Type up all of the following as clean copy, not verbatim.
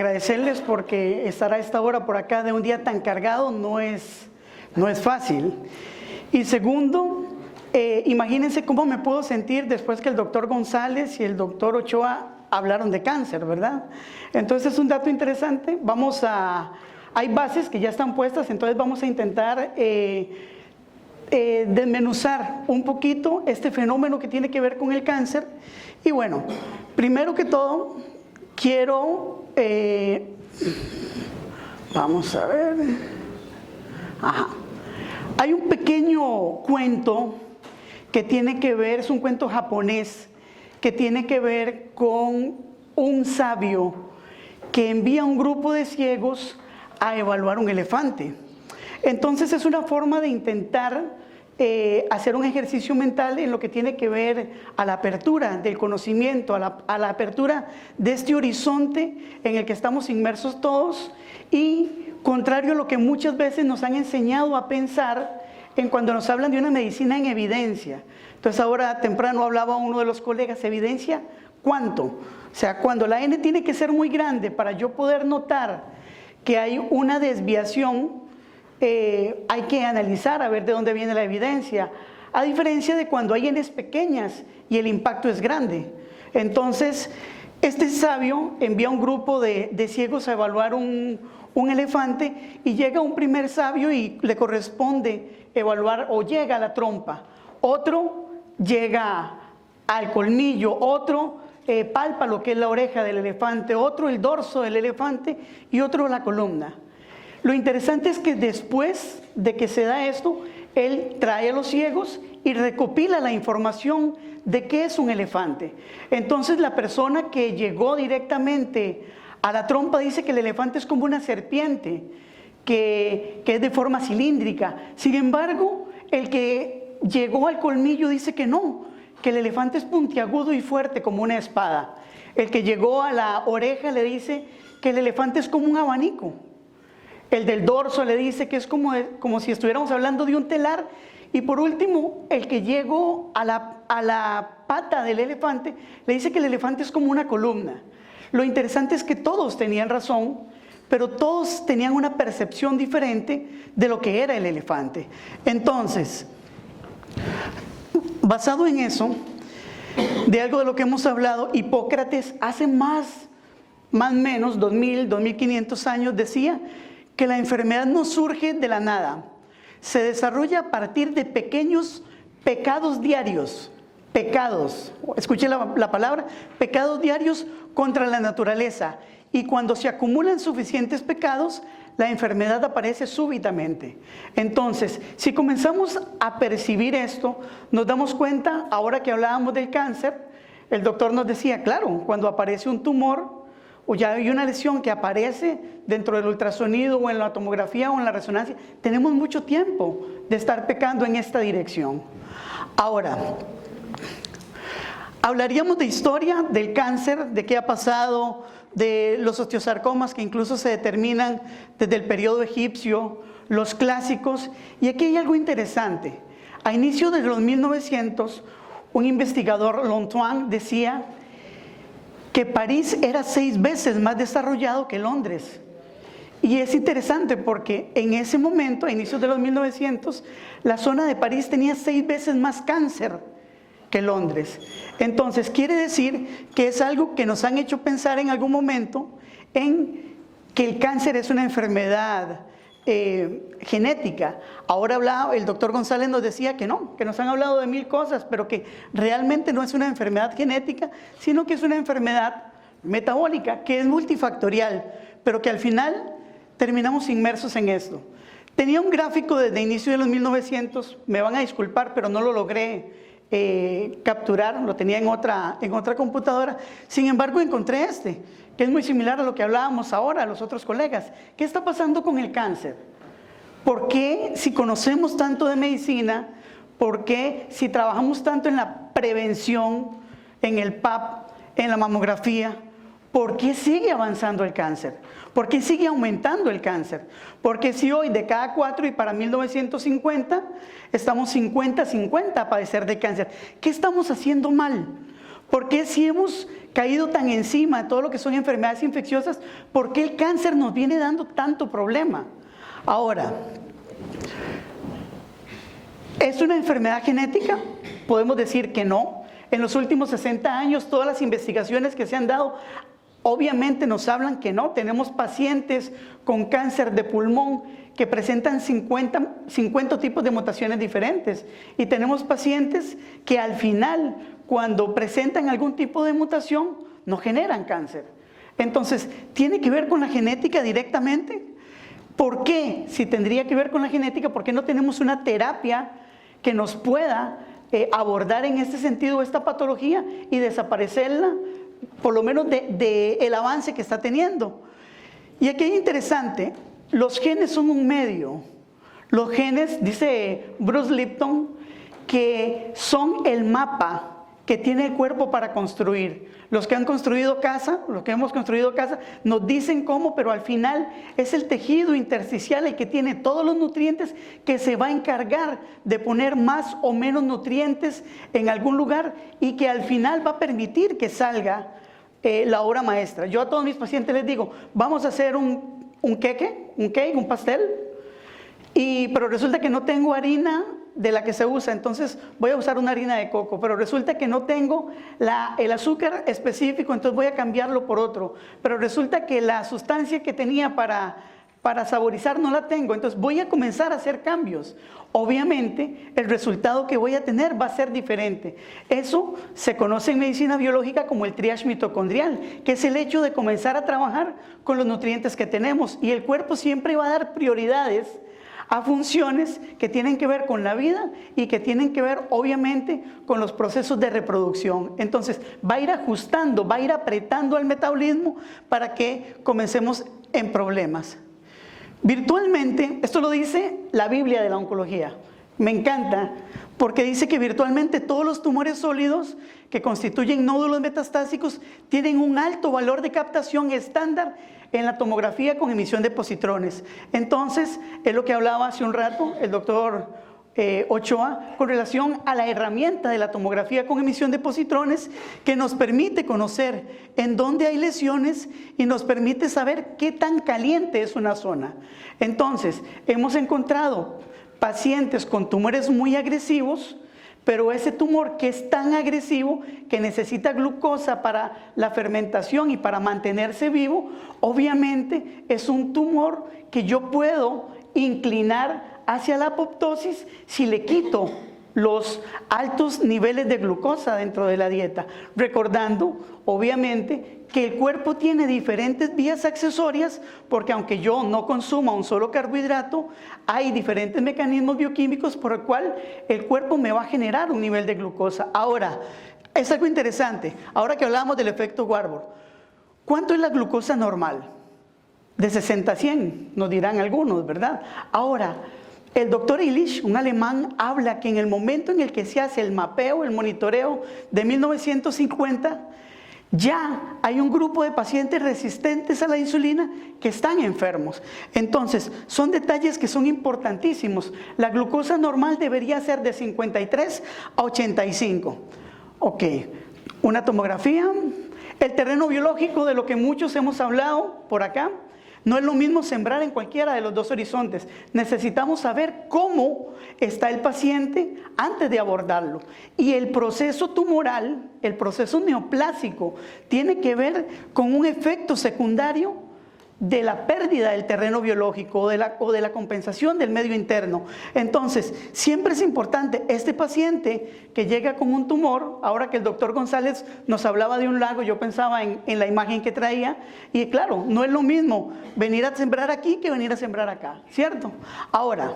agradecerles porque estar a esta hora por acá de un día tan cargado no es fácil. Y segundo, imagínense cómo me puedo sentir después que el doctor González y el doctor Ochoa hablaron de cáncer, ¿verdad? Entonces es un dato interesante. Hay bases que ya están puestas, entonces vamos a intentar desmenuzar un poquito este fenómeno que tiene que ver con el cáncer. Y bueno, primero que todo, quiero, vamos a ver, hay un pequeño cuento que tiene que ver, es un cuento japonés, que tiene que ver con un sabio que envía a un grupo de ciegos a evaluar un elefante. Entonces es una forma de intentar hacer un ejercicio mental en lo que tiene que ver a la apertura del conocimiento, a la apertura de este horizonte en el que estamos inmersos todos, y contrario a lo que muchas veces nos han enseñado a pensar en cuando nos hablan de una medicina en evidencia. Entonces ahora temprano hablaba uno de los colegas, ¿evidencia cuánto? O sea, cuando la N tiene que ser muy grande para yo poder notar que hay una desviación, hay que analizar a ver de dónde viene la evidencia, a diferencia de cuando hay N's pequeñas y el impacto es grande. Entonces, este sabio envía a un grupo de ciegos a evaluar un elefante, y llega un primer sabio y le corresponde evaluar, o llega a la trompa, otro llega al colmillo, otro palpa lo que es la oreja del elefante, otro el dorso del elefante y otro la columna. Lo interesante es que después de que se da esto, él trae a los ciegos y recopila la información de qué es un elefante. Entonces la persona que llegó directamente a la trompa dice que el elefante es como una serpiente, que es de forma cilíndrica. Sin embargo, el que llegó al colmillo dice que no, que el elefante es puntiagudo y fuerte como una espada. El que llegó a la oreja le dice que el elefante es como un abanico. El del dorso le dice que es como si estuviéramos hablando de un telar. Y por último, el que llegó a la pata del elefante le dice que el elefante es como una columna. Lo interesante es que todos tenían razón, pero todos tenían una percepción diferente de lo que era el elefante. Entonces, basado en eso, de algo de lo que hemos hablado, Hipócrates hace más o menos 2000, 2500 años decía que la enfermedad no surge de la nada, se desarrolla a partir de pequeños pecados diarios, escuche la palabra, pecados diarios contra la naturaleza, y cuando se acumulan suficientes pecados, la enfermedad aparece súbitamente. Entonces, si comenzamos a percibir esto, nos damos cuenta, ahora que hablábamos del cáncer, el doctor nos decía, claro, cuando aparece un tumor, o ya hay una lesión que aparece dentro del ultrasonido o en la tomografía o en la resonancia, tenemos mucho tiempo de estar pecando en esta dirección. Ahora, hablaríamos de historia del cáncer, de qué ha pasado, de los osteosarcomas que incluso se determinan desde el periodo egipcio, los clásicos. Y aquí hay algo interesante. A inicios de los 1900, un investigador, Lontoine, decía que París era 6 veces más desarrollado que Londres. Y es interesante porque en ese momento, a inicios de los 1900, la zona de París tenía 6 veces más cáncer que Londres. Entonces quiere decir que es algo que nos han hecho pensar en algún momento en que el cáncer es una enfermedad genética. Ahora el doctor González nos decía que no, que nos han hablado de 1000 cosas, pero que realmente no es una enfermedad genética, sino que es una enfermedad metabólica, que es multifactorial, pero que al final terminamos inmersos en esto. Tenía un gráfico desde inicio de los 1900, me van a disculpar, pero no lo logré capturar, lo tenía en otra computadora. Sin embargo, encontré que es muy similar a lo que hablábamos ahora, a los otros colegas. ¿Qué está pasando con el cáncer? ¿Por qué, si conocemos tanto de medicina, por qué, si trabajamos tanto en la prevención, en el PAP, en la mamografía, por qué sigue avanzando el cáncer? ¿Por qué sigue aumentando el cáncer? Porque si hoy de cada 4 y para 1950 estamos 50-50 a padecer de cáncer, ¿qué estamos haciendo mal? ¿Por qué si hemos caído tan encima de todo lo que son enfermedades infecciosas, por qué el cáncer nos viene dando tanto problema? Ahora, ¿es una enfermedad genética? Podemos decir que no. En los últimos 60 años, todas las investigaciones que se han dado obviamente nos hablan que no. Tenemos pacientes con cáncer de pulmón que presentan 50 tipos de mutaciones diferentes. Y tenemos pacientes que al final, cuando presentan algún tipo de mutación, no generan cáncer. Entonces, ¿tiene que ver con la genética directamente? ¿Por qué? Si tendría que ver con la genética, ¿por qué no tenemos una terapia que nos pueda abordar en este sentido esta patología y desaparecerla, por lo menos el avance que está teniendo? Y aquí es interesante, los genes son un medio. Los genes, dice Bruce Lipton, que son el mapa que tiene el cuerpo para construir. Los que han construido casa, los que hemos construido casa, nos dicen cómo, pero al final es el tejido intersticial el que tiene todos los nutrientes que se va a encargar de poner más o menos nutrientes en algún lugar y que al final va a permitir que salga la obra maestra. Yo a todos mis pacientes les digo, vamos a hacer un cake, un pastel, pero resulta que no tengo harina de la que se usa, entonces voy a usar una harina de coco, pero resulta que no tengo el azúcar específico, entonces voy a cambiarlo por otro, pero resulta que la sustancia que tenía para saborizar no la tengo, entonces voy a comenzar a hacer cambios. Obviamente el resultado que voy a tener va a ser diferente. Eso se conoce en medicina biológica como el triage mitocondrial, que es el hecho de comenzar a trabajar con los nutrientes que tenemos, y el cuerpo siempre va a dar prioridades a funciones que tienen que ver con la vida y que tienen que ver obviamente con los procesos de reproducción. Entonces va a ir ajustando, va a ir apretando al metabolismo para que comencemos en problemas. Virtualmente, esto lo dice la Biblia de la oncología, me encanta, porque dice que virtualmente todos los tumores sólidos que constituyen nódulos metastásicos tienen un alto valor de captación estándar en la tomografía con emisión de positrones. Entonces, es lo que hablaba hace un rato el doctor Ochoa con relación a la herramienta de la tomografía con emisión de positrones, que nos permite conocer en dónde hay lesiones y nos permite saber qué tan caliente es una zona. Entonces, hemos encontrado pacientes con tumores muy agresivos, pero ese tumor que es tan agresivo que necesita glucosa para la fermentación y para mantenerse vivo, obviamente es un tumor que yo puedo inclinar hacia la apoptosis si le quito los altos niveles de glucosa dentro de la dieta, recordando obviamente que el cuerpo tiene diferentes vías accesorias, porque aunque yo no consuma un solo carbohidrato, hay diferentes mecanismos bioquímicos por el cual el cuerpo me va a generar un nivel de glucosa. Ahora, es algo interesante, ahora que hablamos del efecto Warburg, ¿cuánto es la glucosa normal? De 60 a 100, nos dirán algunos, ¿verdad? Ahora, el doctor Illich, un alemán, habla que en el momento en el que se hace el mapeo, el monitoreo de 1950, ya hay un grupo de pacientes resistentes a la insulina que están enfermos. Entonces, son detalles que son importantísimos. La glucosa normal debería ser de 53 a 85. Ok, una tomografía, el terreno biológico de lo que muchos hemos hablado por acá. No es lo mismo sembrar en cualquiera de los dos horizontes. Necesitamos saber cómo está el paciente antes de abordarlo. Y el proceso tumoral, el proceso neoplásico, tiene que ver con un efecto secundario de la pérdida del terreno biológico o de la compensación del medio interno. Entonces, siempre es importante, este paciente que llega con un tumor, ahora que el doctor González nos hablaba de un lago, yo pensaba en la imagen que traía, y claro, no es lo mismo venir a sembrar aquí que venir a sembrar acá, ¿cierto? Ahora,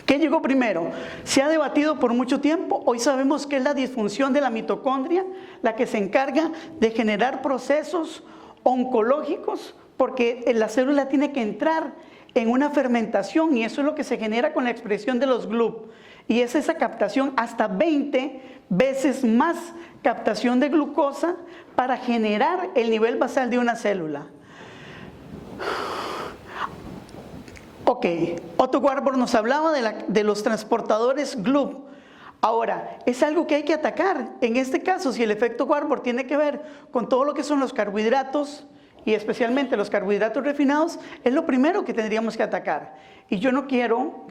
¿qué llegó primero? Se ha debatido por mucho tiempo. Hoy sabemos que es la disfunción de la mitocondria la que se encarga de generar procesos oncológicos, porque la célula tiene que entrar en una fermentación y eso es lo que se genera con la expresión de los GLUB. Y es esa captación hasta 20 veces más captación de glucosa para generar el nivel basal de una célula. Ok, Otto Warburg nos hablaba de los transportadores GLUB. Ahora, es algo que hay que atacar. En este caso, si el efecto Warburg tiene que ver con todo lo que son los carbohidratos, y especialmente los carbohidratos refinados, es lo primero que tendríamos que atacar. Y yo no quiero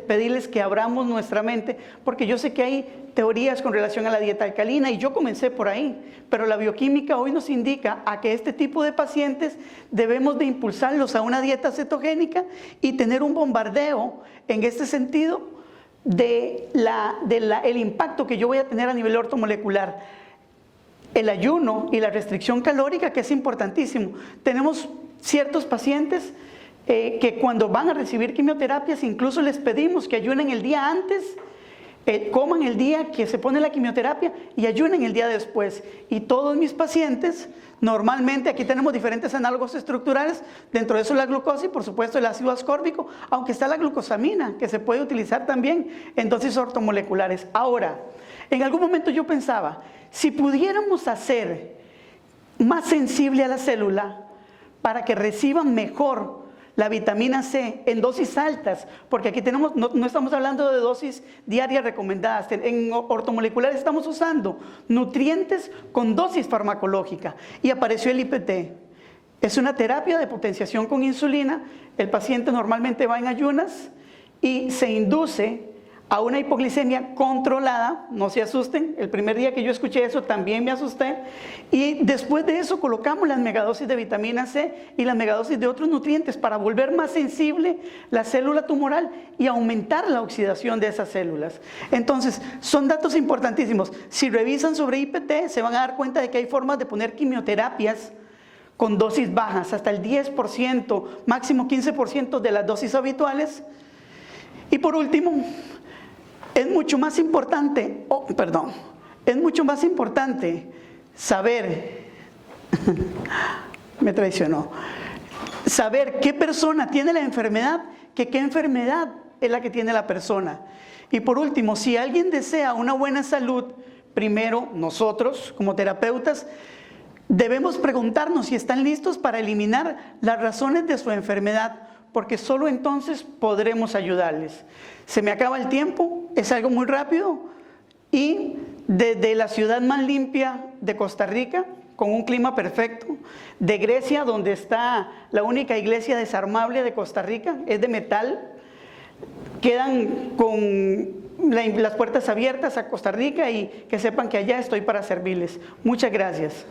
pedirles que abramos nuestra mente, porque yo sé que hay teorías con relación a la dieta alcalina, y yo comencé por ahí, pero la bioquímica hoy nos indica a que este tipo de pacientes debemos de impulsarlos a una dieta cetogénica y tener un bombardeo en este sentido el impacto que yo voy a tener a nivel ortomolecular. El ayuno y la restricción calórica, que es importantísimo. Tenemos ciertos pacientes que cuando van a recibir quimioterapias, incluso les pedimos que ayunen el día antes, coman el día que se pone la quimioterapia y ayunen el día después. Y todos mis pacientes, normalmente aquí tenemos diferentes análogos estructurales, dentro de eso la glucosa y por supuesto el ácido ascórbico, aunque está la glucosamina, que se puede utilizar también en dosis ortomoleculares. Ahora, en algún momento yo pensaba, si pudiéramos hacer más sensible a la célula para que reciban mejor la vitamina C en dosis altas, porque aquí tenemos, no estamos hablando de dosis diarias recomendadas, en ortomoleculares estamos usando nutrientes con dosis farmacológica y apareció el IPT. Es una terapia de potenciación con insulina, el paciente normalmente va en ayunas y se induce a una hipoglicemia controlada. No se asusten, el primer día que yo escuché eso también me asusté, y después de eso colocamos las megadosis de vitamina C y las megadosis de otros nutrientes para volver más sensible la célula tumoral y aumentar la oxidación de esas células. Entonces, son datos importantísimos. Si revisan sobre IPT, se van a dar cuenta de que hay formas de poner quimioterapias con dosis bajas, hasta el 10%, máximo 15% de las dosis habituales. Y por último, es mucho más importante saber, me traicionó, saber qué persona tiene la enfermedad, que qué enfermedad es la que tiene la persona. Y por último, si alguien desea una buena salud, primero nosotros como terapeutas debemos preguntarnos si están listos para eliminar las razones de su enfermedad, porque solo entonces podremos ayudarles. Se me acaba el tiempo, es algo muy rápido, y desde la ciudad más limpia de Costa Rica, con un clima perfecto, de Grecia, donde está la única iglesia desarmable de Costa Rica, es de metal, quedan con las puertas abiertas a Costa Rica, y que sepan que allá estoy para servirles. Muchas gracias.